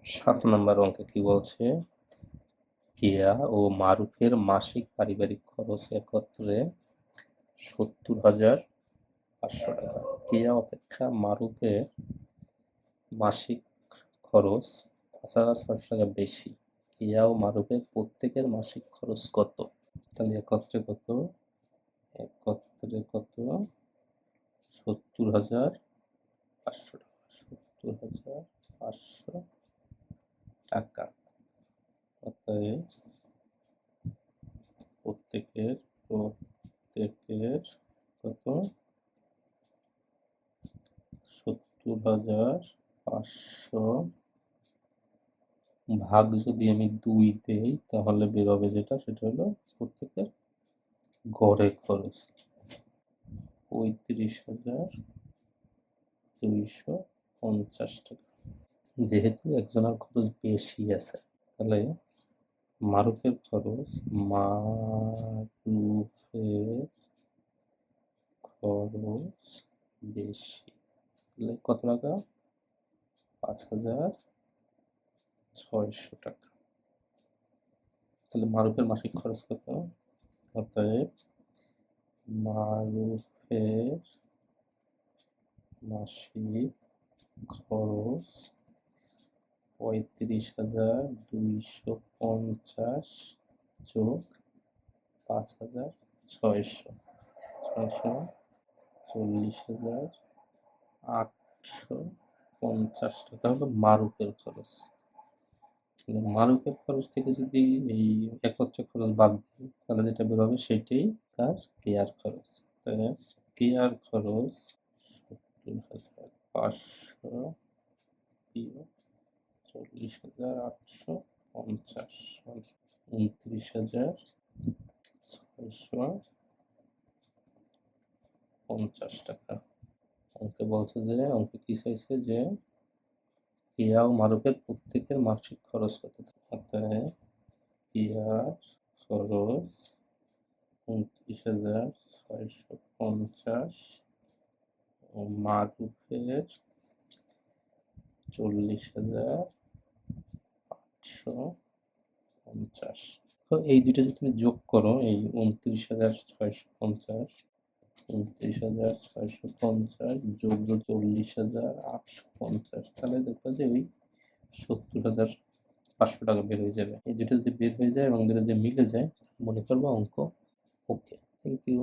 7 নম্বর অঙ্কে কি বলছে? কেয়া ও মারুফের মাসিক পারিবারিক খরচ একত্রে 70,500 টাকা। কেয়া অপেক্ষা মারুফের মাসিক খরচ 5,600 টাকা বেশি। কেয়া ও মারুফের প্রত্যেকের মাসিক খরচ কত? তাহলে একত্রে কত? একত্রে কত? 70,500 টাকা। 70,500 টাকা। অতএব প্রত্যেকের কত? 70,500 ভাগ যদি আমি 2 দেই তাহলে বের হবে যেটা, সেটা হলো প্রত্যেকের গড়ে খরচ 35,250 টাকা। যেহেতু একজনের খরচ বেশি আছে, তাহলে মারুফের খরচ বেশি। তাহলে কত টাকা? 5,600 টাকা। তাহলে মারুফের মাসিক খরচ কত? অতএব মারুফের মাসিক খরচ 35,250 যোগ 5,600, 40,850 টাকা হলো মারুফের খরচ। মারুফের খরচ থেকে যদি এই একত্রে খরচ বাদ দিই তাহলে যেটা বের হবে সেটাই তার কেয়ার খরচ। তাহলে কেয়ার খরচ 70,500 বিয়োগ 40,850, 29,650 টাকা। অঙ্কে বলছে যে, অঙ্কে কি চাইছে যে কেয়া ও মারুফের প্রত্যেকের মাসিক খরচ কত? অতএব কেয়ার খরচ 29,650 ও মারুফের 40,850। তো এই দুটো যদি তুমি যোগ করো, এই 29,650 যোগ 40,850, তাহলে দেখবা যে ওই 70,500 টাকা বের হয়ে যাবে। এই দুটো যদি বের হয়ে যায় এবং দুটো যদি মিলে যায় মনে করবো অঙ্ক ওকে। Thank you.